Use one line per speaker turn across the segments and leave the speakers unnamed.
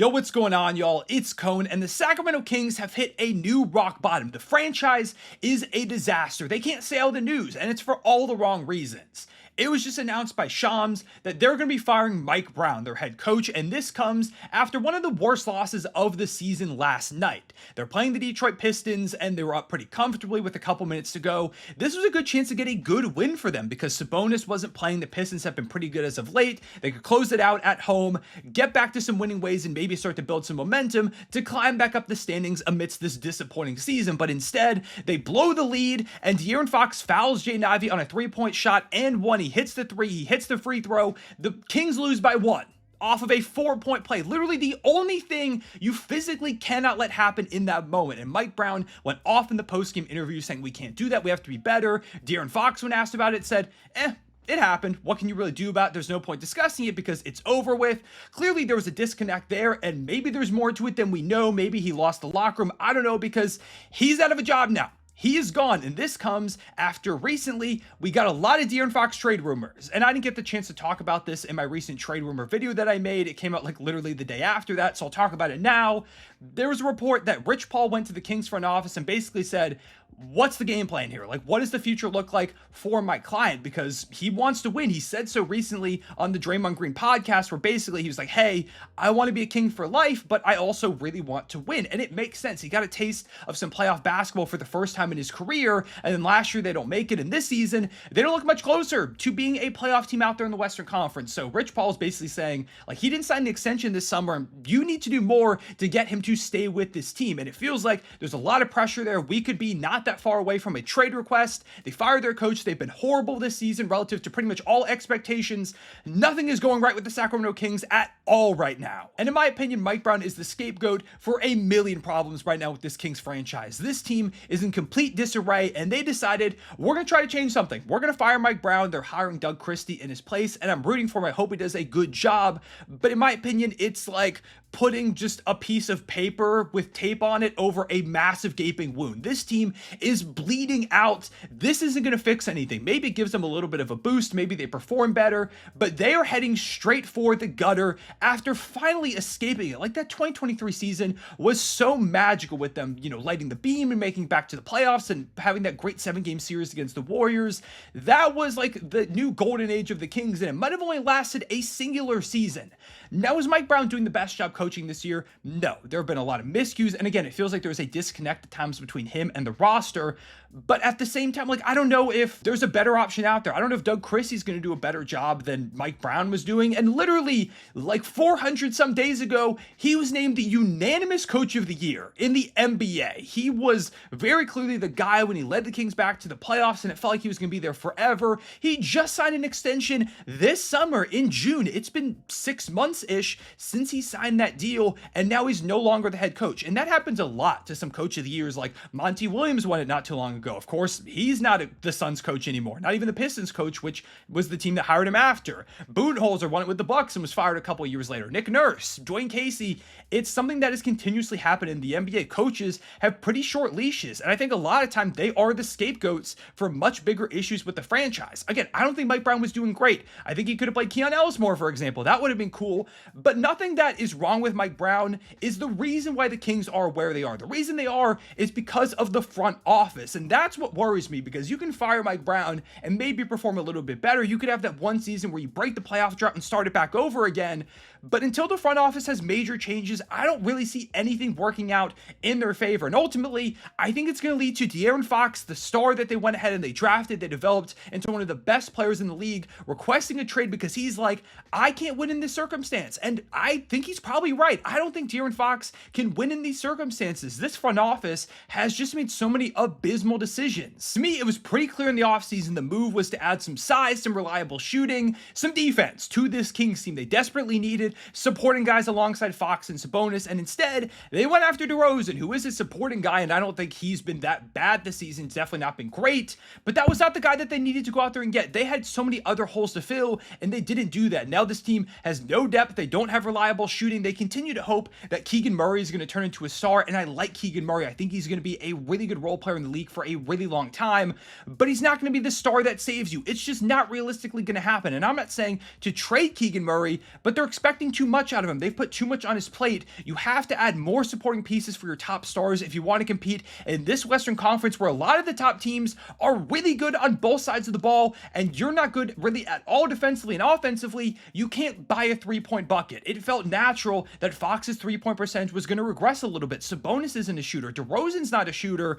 Yo, what's going on, y'all? It's Cone, and the Sacramento Kings have hit a new rock bottom. The franchise is a disaster. They can't say all the news, and it's for all the wrong reasons. It was just announced by Shams that they're going to be firing Mike Brown, their head coach, and this comes after one of the worst losses of the season last night. They're playing the Detroit Pistons, and they were up pretty comfortably with a couple minutes to go. This was a good chance to get a good win for them because Sabonis wasn't playing. The Pistons have been pretty good as of late. They could close it out at home, get back to some winning ways, and maybe start to build some momentum to climb back up the standings amidst this disappointing season. But instead, they blow the lead, and De'Aaron Fox fouls Jaden Ivey on a three-point shot and one. He hits the three, he hits the free throw. The Kings lose by one off of a 4-point play. Literally the only thing you physically cannot let happen in that moment. And Mike Brown went off in the post-game interview saying, we can't do that, we have to be better. De'Aaron Fox, when asked about it, said, it happened. What can you really do about it? There's no point discussing it because it's over with. Clearly, there was a disconnect there, and maybe there's more to it than we know. Maybe he lost the locker room. I don't know, because he's out of a job now. He is gone, and this comes after recently we got a lot of De'Aaron Fox trade rumors, and I didn't get the chance to talk about this in my recent trade rumor video that I made. It came out like literally the day after that, so I'll talk about it now. There was a report that Rich Paul went to the Kings front office and basically said, what's the game plan here? Like, what does the future look like for my client? Because he wants to win. He said so recently on the Draymond Green podcast, where basically he was like, hey, I want to be a King for life, but I also really want to win. And it makes sense. He got a taste of some playoff basketball for the first time in his career. And then last year, they don't make it. And this season, they don't look much closer to being a playoff team out there in the Western Conference. So Rich Paul is basically saying, like, he didn't sign an extension this summer, and you need to do more to get him to stay with this team. And it feels like there's a lot of pressure there. We could be not that far away from a trade request. They fired their coach. They've been horrible this season relative to pretty much all expectations. Nothing is going right with the Sacramento Kings at all right now. And in my opinion, Mike Brown is the scapegoat for a million problems right now with this Kings franchise. This team is in complete disarray, and they decided, we're going to try to change something. We're going to fire Mike Brown. They're hiring Doug Christie in his place, and I'm rooting for him. I hope he does a good job. But in my opinion, it's like putting just a piece of paper with tape on it over a massive gaping wound. This team is bleeding out. This isn't going to fix anything. Maybe it gives them a little bit of a boost. Maybe they perform better, but they are heading straight for the gutter after finally escaping it. Like, that 2023 season was so magical with them, lighting the beam and making back to the playoffs and having that great 7-game series against the Warriors. That was like the new golden age of the Kings, and it might have only lasted a singular season. Now, is Mike Brown doing the best job coaching this year? No, there have been a lot of miscues. And again, it feels like there's a disconnect at times between him and the roster. But at the same time, I don't know if there's a better option out there. I don't know if Doug Christie's going to do a better job than Mike Brown was doing. And literally, 400 some days ago, he was named the unanimous coach of the year in the NBA. He was very clearly the guy when he led the Kings back to the playoffs, and it felt like he was going to be there forever. He just signed an extension this summer in June. It's been 6 months-ish since he signed that deal, and now he's no longer the head coach. And that happens a lot to some coach of the years, like Monty Williams won it not too long ago. Of course, he's not the Suns coach anymore, not even the Pistons coach, which was the team that hired him after. Budenholzer won it with the Bucks and was fired a couple years later. Nick Nurse, Dwayne Casey. It's something that has continuously happened in the NBA. Coaches have pretty short leashes, and I think a lot of times they are the scapegoats for much bigger issues with the franchise. Again, I don't think Mike Brown was doing great. I think he could have played Keon Ellis more, for example. That would have been cool, but nothing that is wrong with Mike Brown is the reason why the Kings are where they are. The reason they are is because of the front office, and that's what worries me, because you can fire Mike Brown and maybe perform a little bit better. You could have that one season where you break the playoff drought and start it back over again, but until the front office has major changes, I don't really see anything working out in their favor. And ultimately, I think it's going to lead to De'Aaron Fox, the star that they went ahead and they drafted, they developed into one of the best players in the league, requesting a trade because he's like, I can't win in this circumstance. And I think he's probably right. I don't think De'Aaron Fox can win in these circumstances. This front office has just made so many abysmal decisions. To me, it was pretty clear in the offseason the move was to add some size, some reliable shooting, some defense to this Kings team they desperately needed, supporting guys alongside Fox and Sabonis, and instead, they went after DeRozan, who is a supporting guy, and I don't think he's been that bad this season. It's definitely not been great, but that was not the guy that they needed to go out there and get. They had so many other holes to fill, and they didn't do that. Now this team has no depth depth. They don't have reliable shooting. They continue to hope that Keegan Murray is going to turn into a star, and I like Keegan Murray. I think he's going to be a really good role player in the league for a really long time, but he's not going to be the star that saves you. It's just not realistically going to happen, and I'm not saying to trade Keegan Murray, but they're expecting too much out of him. They've put too much on his plate. You have to add more supporting pieces for your top stars if you want to compete in this Western Conference where a lot of the top teams are really good on both sides of the ball, and you're not good really at all defensively and offensively. You can't buy a three-point bucket. It felt natural that Fox's three-point percentage was going to regress a little bit. Sabonis isn't a shooter. DeRozan's not a shooter.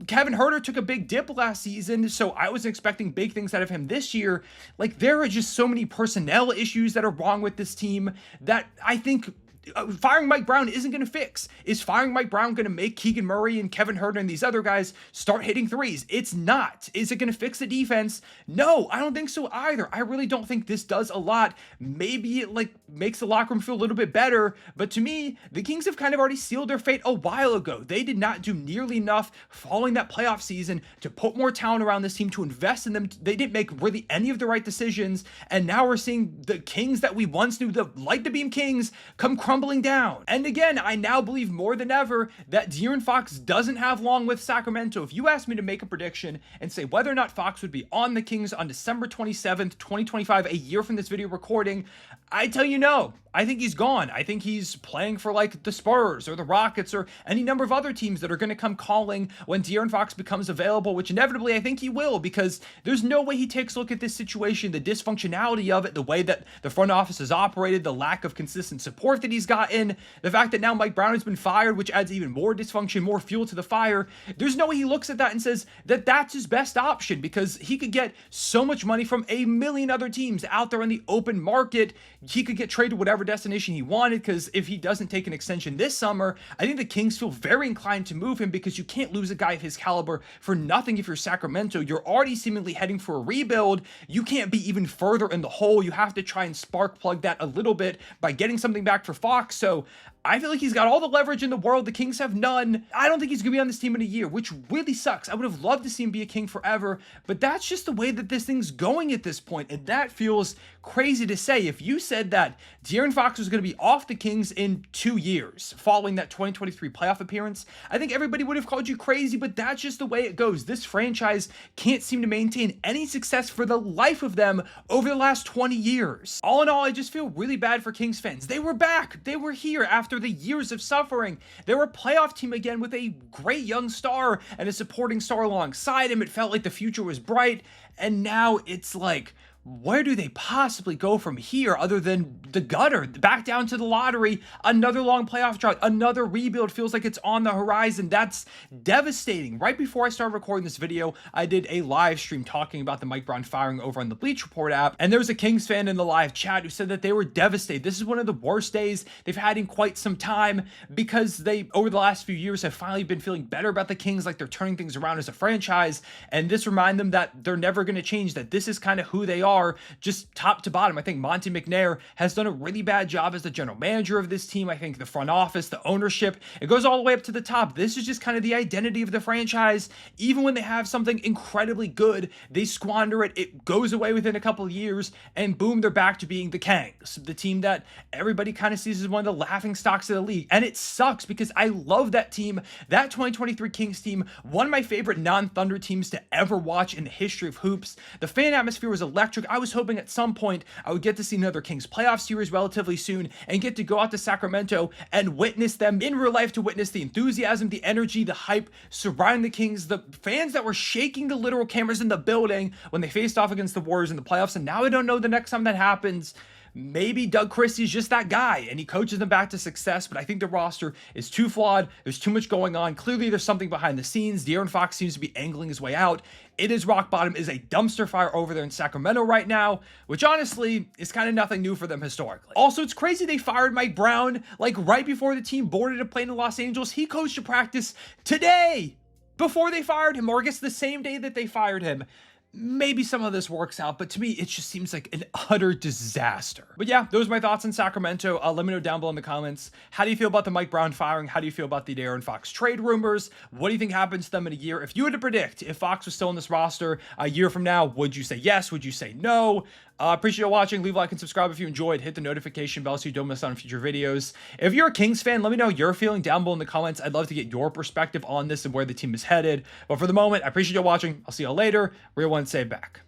Kevin Huerter took a big dip last season, so I was expecting big things out of him this year. Like, there are just so many personnel issues that are wrong with this team that I think firing Mike Brown isn't going to fix. Is firing Mike Brown going to make Keegan Murray and Kevin Huerter and these other guys start hitting threes? It's not. Is it going to fix the defense? No, I don't think so either. I really don't think this does a lot. Maybe it makes the locker room feel a little bit better, but to me, the Kings have kind of already sealed their fate a while ago. They did not do nearly enough following that playoff season to put more talent around this team, to invest in them. They didn't make really any of the right decisions, and now we're seeing the Kings that we once knew, the like to beam Kings, come crumbling down. And again, I now believe more than ever that De'Aaron Fox doesn't have long with Sacramento. If you asked me to make a prediction and say whether or not Fox would be on the Kings on December 27th, 2025, a year from this video recording, I tell you no. I think he's gone. I think he's playing for the Spurs or the Rockets or any number of other teams that are going to come calling when De'Aaron Fox becomes available, which inevitably I think he will, because there's no way he takes a look at this situation, the dysfunctionality of it, the way that the front office has operated, the lack of consistent support that he's gotten, the fact that now Mike Brown has been fired, which adds even more dysfunction, more fuel to the fire. There's no way he looks at that and says that that's his best option, because he could get so much money from a million other teams out there in the open market. He could get traded to whatever destination he wanted, because if he doesn't take an extension this summer, I think the Kings feel very inclined to move him, because you can't lose a guy of his caliber for nothing. If you're Sacramento, you're already seemingly heading for a rebuild. You can't be even further in the hole. You have to try and spark plug that a little bit by getting something back for Fox. So I feel like he's got all the leverage in the world. The Kings have none. I don't think he's going to be on this team in a year, which really sucks. I would have loved to see him be a King forever, but that's just the way that this thing's going at this point, and that feels crazy to say. If you said that De'Aaron Fox was going to be off the Kings in 2 years following that 2023 playoff appearance, I think everybody would have called you crazy, but that's just the way it goes. This franchise can't seem to maintain any success for the life of them over the last 20 years. All in all, I just feel really bad for Kings fans. They were back. They were here after the years of suffering. They were a playoff team again with a great young star and a supporting star alongside him. It felt like the future was bright, and now it's like, where do they possibly go from here other than the gutter? Back down to the lottery, another long playoff drought, another rebuild feels like it's on the horizon. That's devastating. Right before I started recording this video, I did a live stream talking about the Mike Brown firing over on the Bleach Report app, and there was a Kings fan in the live chat who said that they were devastated. This is one of the worst days they've had in quite some time, because they, over the last few years, have finally been feeling better about the Kings, like they're turning things around as a franchise, and this reminds them that they're never going to change, that this is kind of who they are, just top to bottom. I think Monte McNair has done a really bad job as the general manager of this team. I think the front office, the ownership, it goes all the way up to the top. This is just kind of the identity of the franchise. Even when they have something incredibly good, they squander it. It goes away within a couple of years, and boom, they're back to being the Kangs, the team that everybody kind of sees as one of the laughing stocks of the league. And it sucks, because I love that team. That 2023 Kings team, one of my favorite non-Thunder teams to ever watch in the history of hoops. The fan atmosphere was electric. I was hoping at some point I would get to see another Kings playoff series relatively soon and get to go out to Sacramento and witness them in real life, to witness the enthusiasm, the energy, the hype surrounding the Kings, the fans that were shaking the literal cameras in the building when they faced off against the Warriors in the playoffs. And now I don't know the next time that happens. Maybe Doug Christie's just that guy and he coaches them back to success, but I think the roster is too flawed. There's too much going on. Clearly, there's something behind the scenes. De'Aaron Fox seems to be angling his way out. It is rock bottom. It is a dumpster fire over there in Sacramento right now, which honestly is kind of nothing new for them historically. Also, it's crazy they fired Mike Brown like right before the team boarded a plane to Los Angeles. He coached a practice today before they fired him, or I guess the same day that they fired him. maybe some of this works out, but to me, it just seems like an utter disaster. But yeah, those are my thoughts on Sacramento. Let me know down below in the comments. How do you feel about the Mike Brown firing? How do you feel about the De'Aaron Fox trade rumors? What do you think happens to them in a year? If you had to predict if Fox was still in this roster a year from now, would you say yes? Would you say no? Appreciate you watching. Leave a like and subscribe if you enjoyed. Hit the notification bell so you don't miss out on future videos. If you're a Kings fan, let me know your feeling down below in the comments. I'd love to get your perspective on this and where the team is headed. But for the moment, I appreciate you watching. I'll see you all later. Real One, Save back.